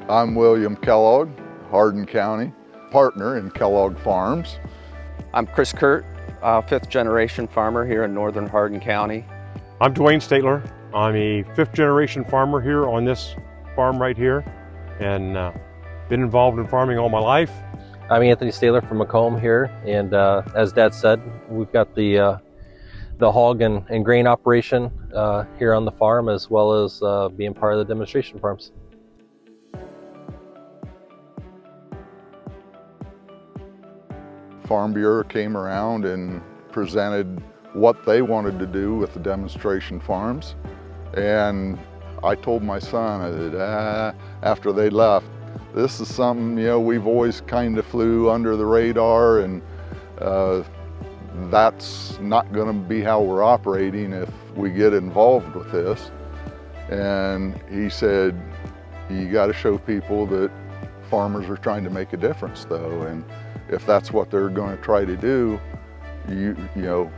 I'm William Kellogg, Hardin County, partner in Kellogg Farms. I'm Chris Kurt, fifth generation farmer here in northern Hardin County. I'm Dwayne Stateler. I'm a fifth generation farmer here on this farm right here, and been involved in farming all my life. I'm Anthony Stateler from Macomb here, and as Dad said, we've got the hog and grain operation here on the farm, as well as being part of the demonstration farms. Farm Bureau came around and presented what they wanted to do with the demonstration farms. And I told my son, I said, after they left, this is something, we've always kind of flew under the radar, and that's not going to be how we're operating if we get involved with this. And he said, you got to show people that farmers are trying to make a difference though, and if that's what they're going to try to do,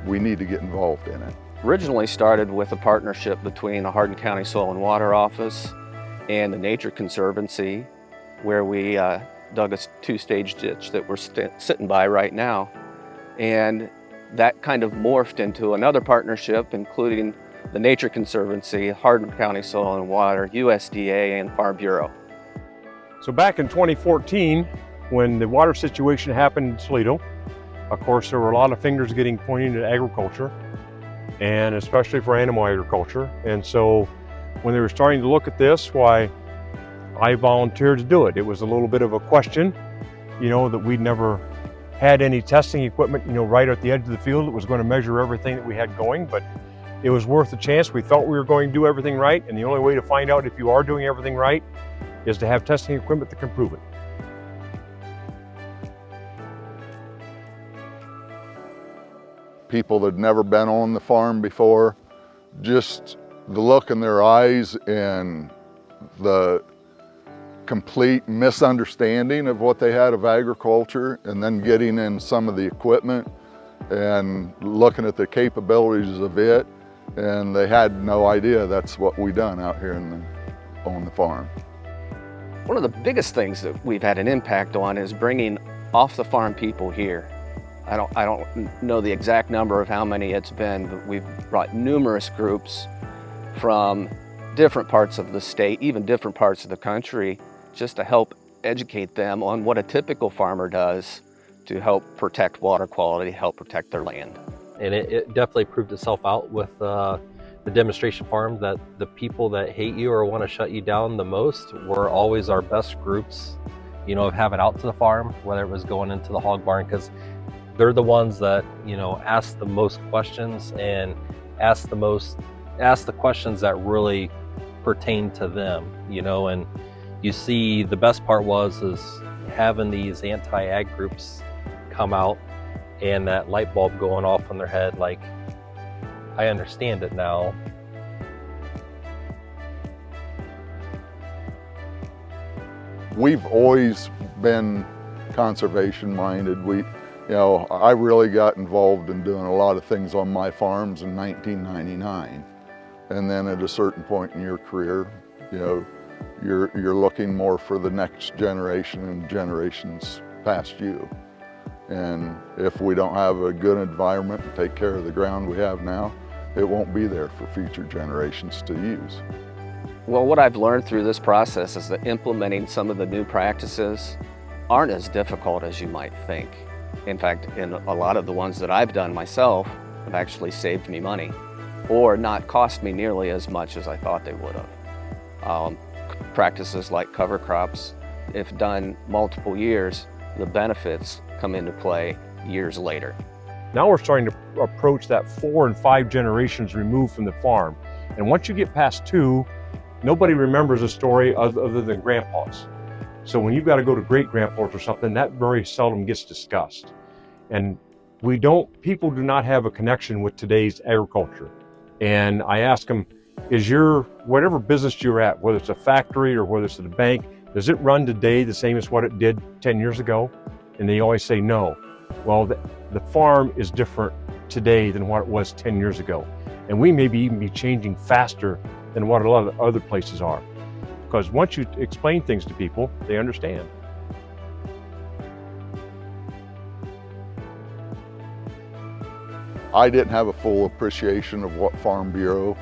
we need to get involved in it. Originally started with a partnership between the Hardin County Soil and Water Office and the Nature Conservancy, where we dug a two-stage ditch that we're sitting by right now. And that kind of morphed into another partnership, including the Nature Conservancy, Hardin County Soil and Water, USDA, and Farm Bureau. So back in 2014, when the water situation happened in Toledo, of course, there were a lot of fingers getting pointed at agriculture, and especially for animal agriculture. And so when they were starting to look at this, why, I volunteered to do it. It was a little bit of a question, that we'd never had any testing equipment, right at the edge of the field that was going to measure everything that we had going, but it was worth the chance. We thought we were going to do everything right, and the only way to find out if you are doing everything right is to have testing equipment that can prove it. People that had never been on the farm before, just the look in their eyes and the complete misunderstanding of what they had of agriculture, and then getting in some of the equipment and looking at the capabilities of it, and they had no idea that's what we done out here on the farm. One of the biggest things that we've had an impact on is bringing off the farm people here. I don't know the exact number of how many it's been, but we've brought numerous groups from different parts of the state, even different parts of the country, just to help educate them on what a typical farmer does to help protect water quality, help protect their land. And it definitely proved itself out with the demonstration farm, that the people that hate you or want to shut you down the most were always our best groups, of having out to the farm, whether it was going into the hog barn, because they're the ones that, ask the most questions and ask the questions that really pertain to them, and you see the best part is having these anti-ag groups come out and that light bulb going off in their head, like, I understand it now. We've always been conservation minded. I really got involved in doing a lot of things on my farms in 1999. And then at a certain point in your career, you're looking more for the next generation and generations past you. And if we don't have a good environment and take care of the ground we have now, it won't be there for future generations to use. Well, what I've learned through this process is that implementing some of the new practices aren't as difficult as you might think. In fact, in a lot of the ones that I've done myself have actually saved me money, or not cost me nearly as much as I thought they would have. Practices like cover crops, if done multiple years, the benefits come into play years later. Now we're starting to approach that 4 and 5 generations removed from the farm. And once you get past 2, nobody remembers a story other than grandpas. So when you've got to go to great grandpas or something, that very seldom gets discussed. And people do not have a connection with today's agriculture. And I ask them, is whatever business you're at, whether it's a factory or whether it's at a bank, does it run today the same as what it did 10 years ago? And they always say no. Well, the farm is different today than what it was 10 years ago. And we may even be changing faster than what a lot of other places are. because once you explain things to people, they understand. I didn't have a full appreciation of what Farm Bureau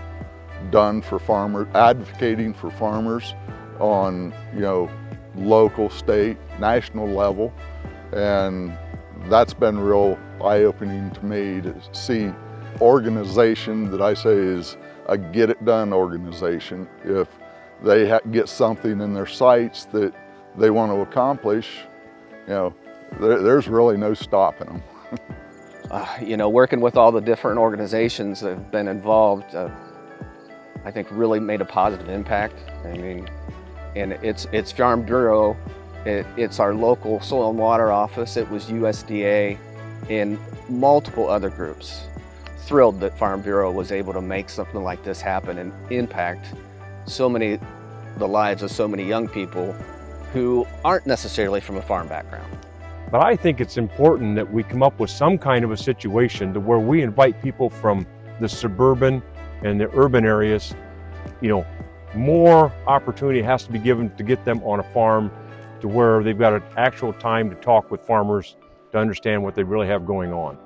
done for farmers, advocating for farmers on, local, state, national level. And that's been real eye-opening to me to see organization that I say is a get-it-done organization. If they get something in their sights that they want to accomplish, there's really no stopping them. Working with all the different organizations that have been involved, I think really made a positive impact. And it's Farm Bureau, it's our local soil and water office, it was USDA, and multiple other groups. Thrilled that Farm Bureau was able to make something like this happen and impact the lives of so many young people who aren't necessarily from a farm background. But I think it's important that we come up with some kind of a situation to where we invite people from the suburban and the urban areas. More opportunity has to be given to get them on a farm to where they've got an actual time to talk with farmers to understand what they really have going on.